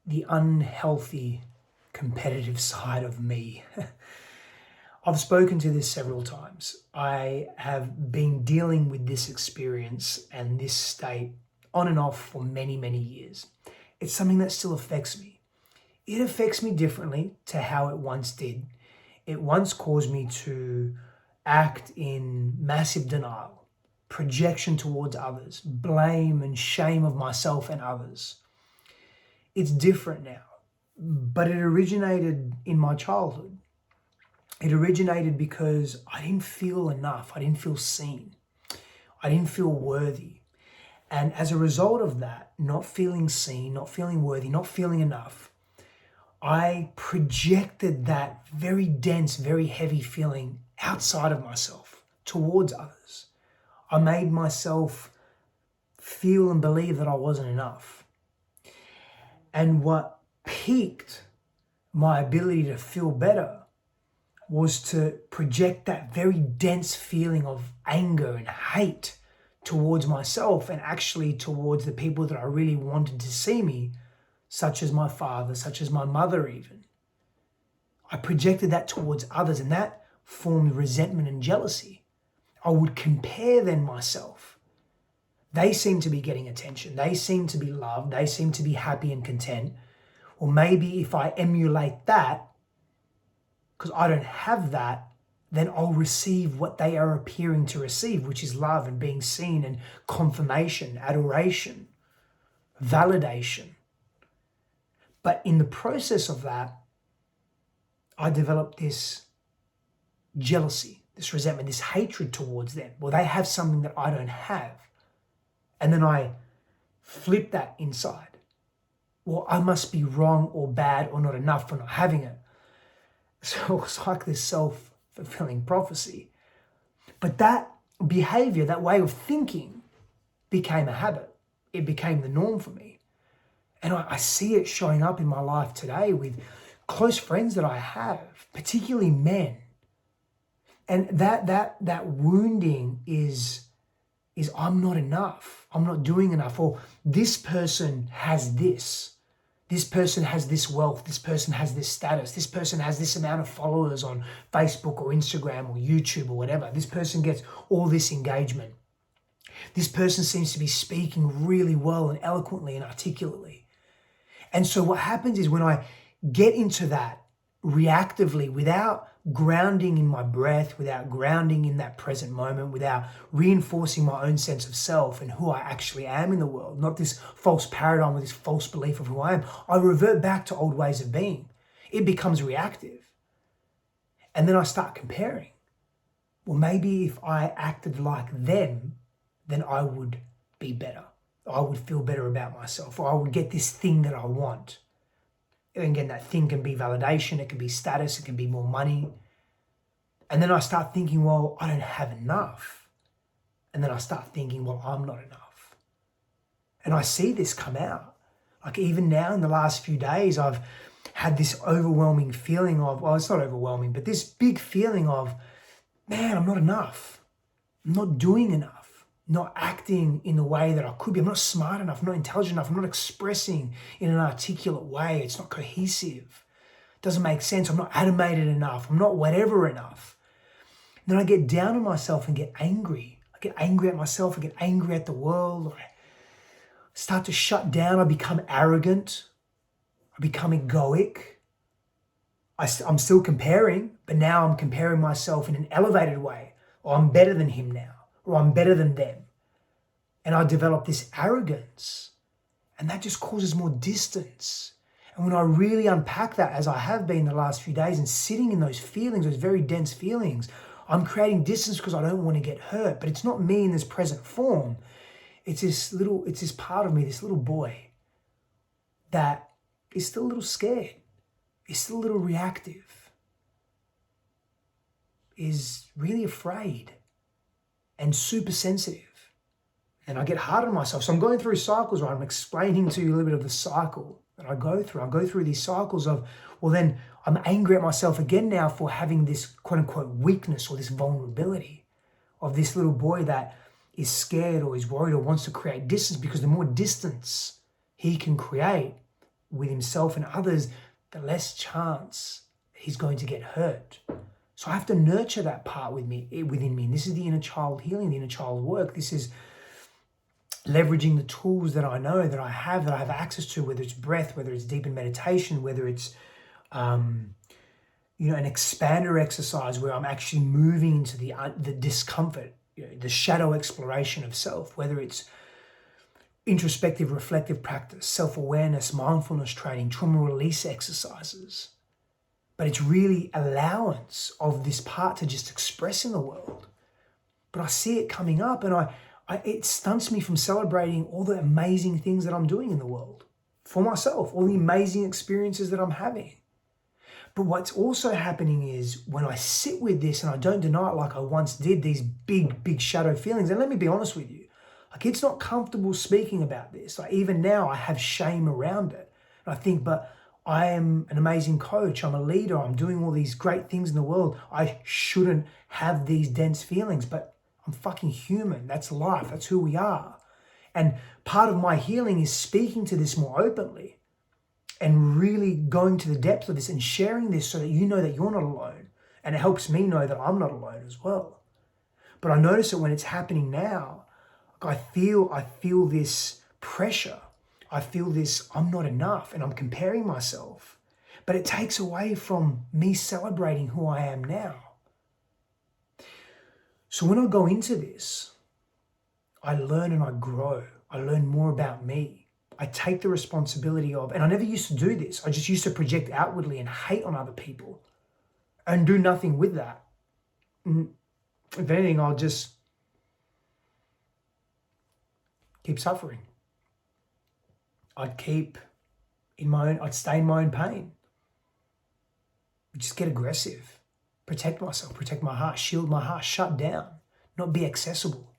the unhealthy competitive side of me. I've spoken to this several times. I have been dealing with this experience and this state on and off for many, many years. It's something that still affects me. It affects me differently to how it once did. It once caused me to act in massive denial, projection towards others, blame and shame of myself and others. It's different now, but it originated in my childhood. It originated because I didn't feel enough. I didn't feel seen. I didn't feel worthy. And as a result of that, not feeling seen, not feeling worthy, not feeling enough, I projected that very dense, very heavy feeling outside of myself, towards others. I made myself feel and believe that I wasn't enough. And what piqued my ability to feel better was to project that very dense feeling of anger and hate towards myself and actually towards the people that I really wanted to see me, such as my father, such as my mother even. I projected that towards others, and that formed resentment and jealousy. I would compare then myself. They seem to be getting attention. They seem to be loved. They seem to be happy and content. Or maybe if I emulate that, because I don't have that, then I'll receive what they are appearing to receive, which is love and being seen and confirmation, adoration, validation. But in the process of that, I developed this jealousy, this resentment, this hatred towards them. Well, they have something that I don't have. And then I flip that inside. Well, I must be wrong or bad or not enough for not having it. So it's like this self-fulfilling prophecy. But that behavior, that way of thinking became a habit. It became the norm for me. And I see it showing up in my life today with close friends that I have, particularly men. And that wounding is I'm not enough. I'm not doing enough. Or this person has this. This person has this wealth. This person has this status. This person has this amount of followers on Facebook or Instagram or YouTube or whatever. This person gets all this engagement. This person seems to be speaking really well and eloquently and articulately. And so what happens is when I get into that reactively, without grounding in my breath, without grounding in that present moment, without reinforcing my own sense of self and who I actually am in the world, not this false paradigm or this false belief of who I am, I revert back to old ways of being. It becomes reactive. And then I start comparing. Well, maybe if I acted like them, then I would be better. I would feel better about myself, or I would get this thing that I want. And again, that thing can be validation, it can be status, it can be more money. And then I start thinking, well, I don't have enough. And then I start thinking, well, I'm not enough. And I see this come out. Like even now in the last few days, I've had this overwhelming feeling of, well, it's not overwhelming, but this big feeling of, man, I'm not enough. I'm not doing enough. Not acting in the way that I could be. I'm not smart enough. I'm not intelligent enough. I'm not expressing in an articulate way. It's not cohesive. It doesn't make sense. I'm not animated enough. I'm not whatever enough. And then I get down on myself and get angry. I get angry at myself. I get angry at the world. I start to shut down. I become arrogant. I become egoic. I'm still comparing, but now I'm comparing myself in an elevated way. Or I'm better than him now. Or I'm better than them. And I develop this arrogance. And that just causes more distance. And when I really unpack that, as I have been the last few days, and sitting in those feelings, those very dense feelings, I'm creating distance because I don't want to get hurt. But it's not me in this present form. It's this part of me, this little boy that is still a little scared, is still a little reactive, is really afraid and super sensitive. And I get hard on myself. So I'm going through cycles where I'm explaining to you a little bit of the cycle that I go through. I go through these cycles of, well, then I'm angry at myself again now for having this quote unquote weakness or this vulnerability of this little boy that is scared or is worried or wants to create distance, because the more distance he can create, with himself and others, the less chance he's going to get hurt. So I have to nurture that part within me. And this is the inner child healing, the inner child work. This is leveraging the tools that I know, that I have access to, whether it's breath, whether it's deep in meditation, whether it's an expander exercise where I'm actually moving into the discomfort, the shadow exploration of self, whether it's introspective, reflective practice, self-awareness, mindfulness training, trauma release exercises. But it's really allowance of this part to just express in the world. But I see it coming up, and it stunts me from celebrating all the amazing things that I'm doing in the world for myself, all the amazing experiences that I'm having. But what's also happening is when I sit with this and I don't deny it like I once did, these big, big shadow feelings, and let me be honest with you, like it's not comfortable speaking about this. Like even now I have shame around it. And I think, but I am an amazing coach, I'm a leader, I'm doing all these great things in the world. I shouldn't have these dense feelings, but I'm fucking human. That's life, that's who we are. And part of my healing is speaking to this more openly and really going to the depth of this and sharing this so that you know that you're not alone. And it helps me know that I'm not alone as well. But I notice that when it's happening now, I feel this pressure. I feel this, I'm not enough, and I'm comparing myself. But it takes away from me celebrating who I am now. So when I go into this, I learn and I grow. I learn more about me. I take the responsibility of, and I never used to do this. I just used to project outwardly and hate on other people and do nothing with that. And if anything, I'll just keep suffering. I'd I'd stay in my own pain. Just get aggressive, protect myself, protect my heart, shield my heart, shut down, not be accessible.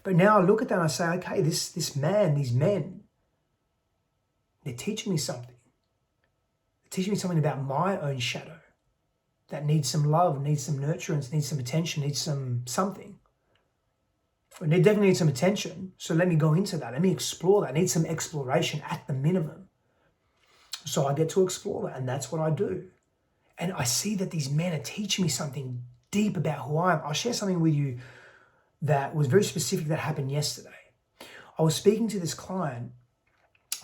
But now I look at that and I say, okay, these men, they're teaching me something. They're teaching me something about my own shadow that needs some love, needs some nurturance, needs some attention, needs something. And they definitely need some attention, so let me go into that. Let me explore that. I need some exploration at the minimum. So I get to explore that, and that's what I do. And I see that these men are teaching me something deep about who I am. I'll share something with you that was very specific that happened yesterday. I was speaking to this client,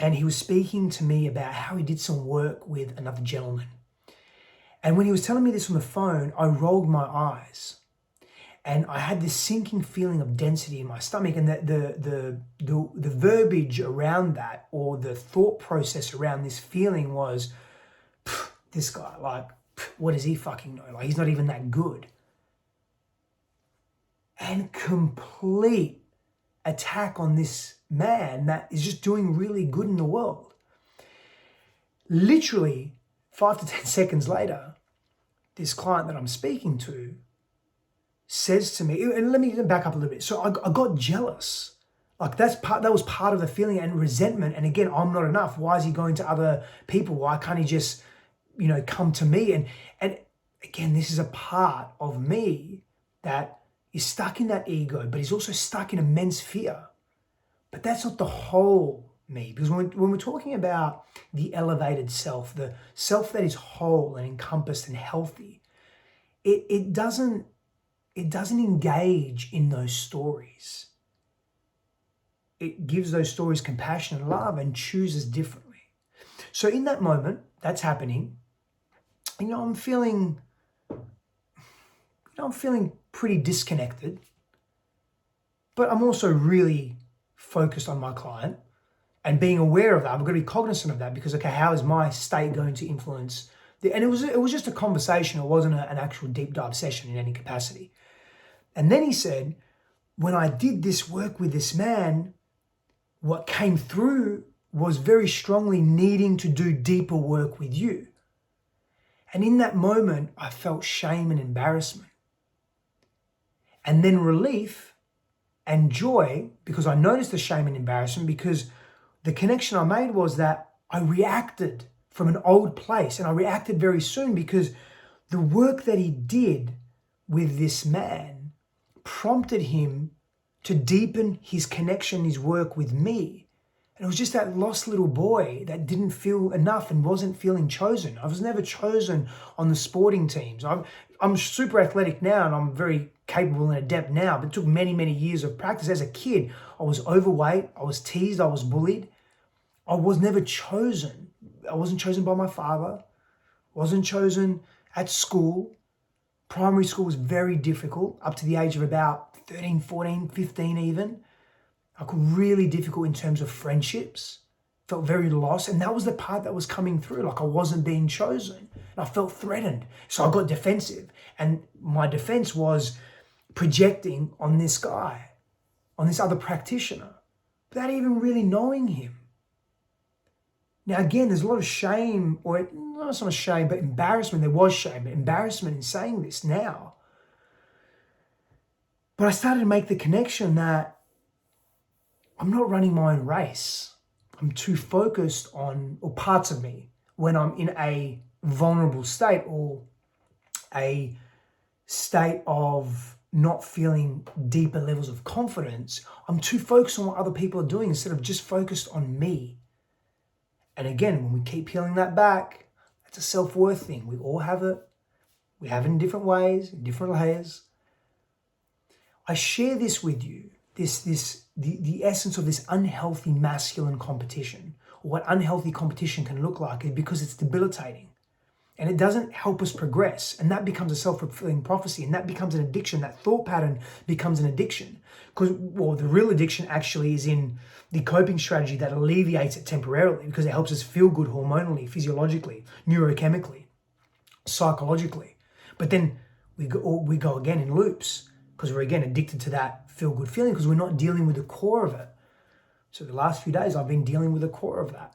and he was speaking to me about how he did some work with another gentleman. And when he was telling me this on the phone, I rolled my eyes. And I had this sinking feeling of density in my stomach, and the verbiage around that, or the thought process around this feeling was, this guy, like, what does he fucking know? Like, he's not even that good. And complete attack on this man that is just doing really good in the world. Literally 5 to 10 seconds later, this client that I'm speaking to says to me, and let me back up a little bit. So I got jealous. Like that was part of the feeling, and resentment. And again, I'm not enough. Why is he going to other people? Why can't he just, come to me? And again, this is a part of me that is stuck in that ego, but he's also stuck in immense fear. But that's not the whole me, because when we're talking about the elevated self, the self that is whole and encompassed and healthy, it doesn't engage in those stories. It gives those stories compassion and love and chooses differently. So in that moment, that's happening. I'm feeling pretty disconnected, but I'm also really focused on my client and being aware of that. I'm going to be cognizant of that because, okay, how is my state going to influence and it was just a conversation. It wasn't an actual deep dive session in any capacity. And then he said, when I did this work with this man, what came through was very strongly needing to do deeper work with you. And in that moment, I felt shame and embarrassment. And then relief and joy, because I noticed the shame and embarrassment, because the connection I made was that I reacted from an old place, and I reacted very soon because the work that he did with this man prompted him to deepen his connection, his work with me. And it was just that lost little boy that didn't feel enough and wasn't feeling chosen. I was never chosen on the sporting teams. I'm super athletic now and I'm very capable and adept now, but it took many, many years of practice. As a kid, I was overweight, I was teased, I was bullied. I was never chosen. I wasn't chosen by my father. I wasn't chosen at school. Primary school was very difficult, up to the age of about 13, 14, 15 even. Like really difficult in terms of friendships. Felt very lost. And that was the part that was coming through. Like I wasn't being chosen. And I felt threatened. So I got defensive. And my defense was projecting on this guy, on this other practitioner, without even really knowing him. Now, again, there's a lot of shame, or no, it's not shame, but embarrassment. There was shame, but embarrassment in saying this now. But I started to make the connection that I'm not running my own race. I'm too focused on, or parts of me, when I'm in a vulnerable state or a state of not feeling deeper levels of confidence, I'm too focused on what other people are doing instead of just focused on me. And again, when we keep peeling that back, it's a self-worth thing. We all have it. We have it in different ways, in different layers. I share this with you, the essence of this unhealthy masculine competition, or what unhealthy competition can look like, is because it's debilitating. And it doesn't help us progress. And that becomes a self-fulfilling prophecy. And that becomes an addiction. That thought pattern becomes an addiction. Because, well, the real addiction actually is in the coping strategy that alleviates it temporarily, because it helps us feel good hormonally, physiologically, neurochemically, psychologically. But then we go again in loops, because we're again addicted to that feel-good feeling, because we're not dealing with the core of it. So the last few days I've been dealing with the core of that.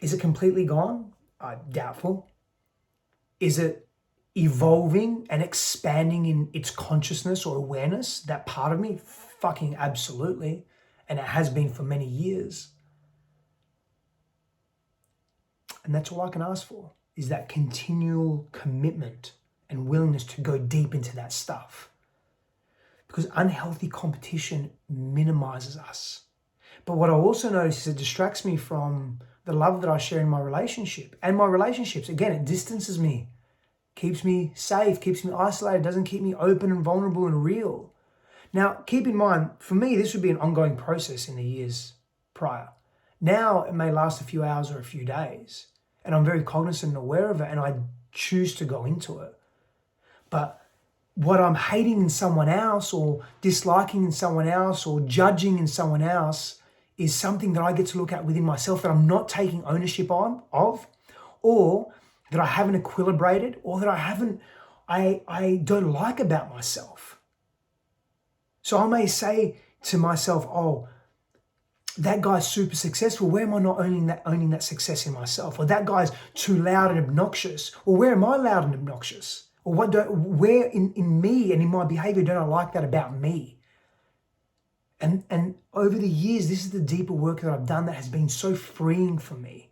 Is it completely gone? Doubtful. Is it evolving and expanding in its consciousness or awareness, that part of me? Fucking absolutely. And it has been for many years. And that's all I can ask for, is that continual commitment and willingness to go deep into that stuff. Because unhealthy competition minimizes us. But what I also notice is it distracts me from the love that I share in my relationship. And my relationships, again, it distances me, keeps me safe, keeps me isolated, doesn't keep me open and vulnerable and real. Now, keep in mind, for me, this would be an ongoing process in the years prior. Now, it may last a few hours or a few days, and I'm very cognizant and aware of it, and I choose to go into it. But what I'm hating in someone else, or disliking in someone else, or judging in someone else, is something that I get to look at within myself that I'm not taking ownership of, or that I haven't equilibrated, or that I don't like about myself. So I may say to myself, oh, that guy's super successful. Where am I not owning that success in myself? Or that guy's too loud and obnoxious. Or where am I loud and obnoxious? Or where in me and in my behavior don't I like that about me? And over the years, this is the deeper work that I've done that has been so freeing for me.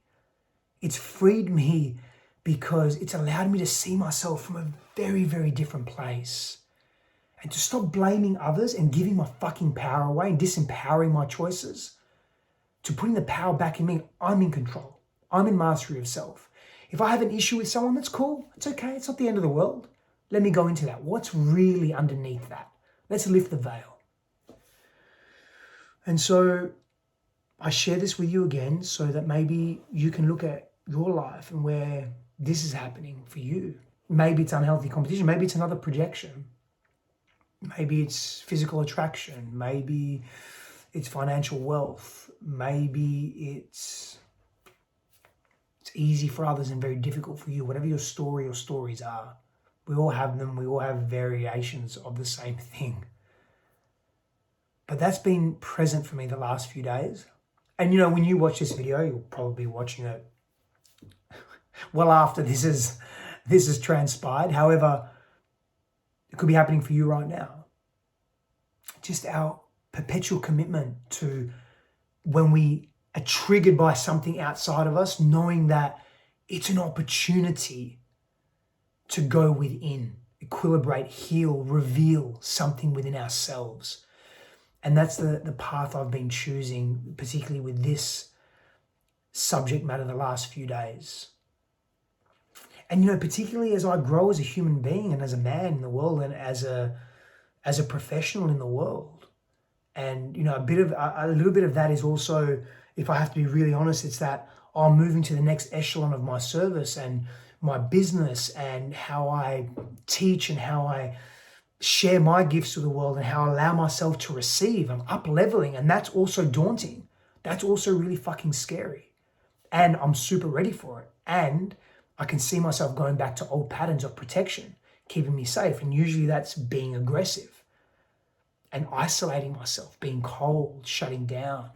It's freed me because it's allowed me to see myself from a very, very different place. And to stop blaming others and giving my fucking power away and disempowering my choices, to putting the power back in me. I'm in control. I'm in mastery of self. If I have an issue with someone, that's cool. It's okay. It's not the end of the world. Let me go into that. What's really underneath that? Let's lift the veil. And so I share this with you again so that maybe you can look at your life and where this is happening for you. Maybe it's unhealthy competition. Maybe it's another projection. Maybe it's physical attraction. Maybe it's financial wealth. Maybe it's easy for others and very difficult for you. Whatever your story or stories are, we all have them. We all have variations of the same thing. But that's been present for me the last few days. And when you watch this video, you'll probably be watching it well after this has transpired. However, it could be happening for you right now. Just our perpetual commitment to, when we are triggered by something outside of us, knowing that it's an opportunity to go within, equilibrate, heal, reveal something within ourselves. And that's the path I've been choosing, particularly with this subject matter the last few days. And particularly as I grow as a human being and as a man in the world and as a professional in the world. And a little bit of that is also, if I have to be really honest, it's that I'm moving to the next echelon of my service and my business and how I teach and how I share my gifts to the world and how I allow myself to receive. I'm up leveling, and that's also daunting. That's also really fucking scary. And I'm super ready for it. And I can see myself going back to old patterns of protection, keeping me safe. And usually that's being aggressive and isolating myself, being cold, shutting down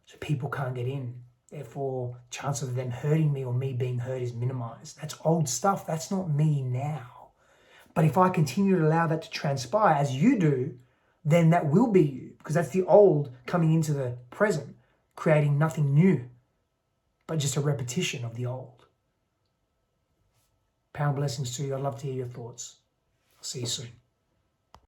so people can't get in. Therefore, chance of them hurting me or me being hurt is minimized. That's old stuff. That's not me now. But if I continue to allow that to transpire as you do, then that will be you, because that's the old coming into the present, creating nothing new, but just a repetition of the old. Power and blessings to you. I'd love to hear your thoughts. I'll see you soon.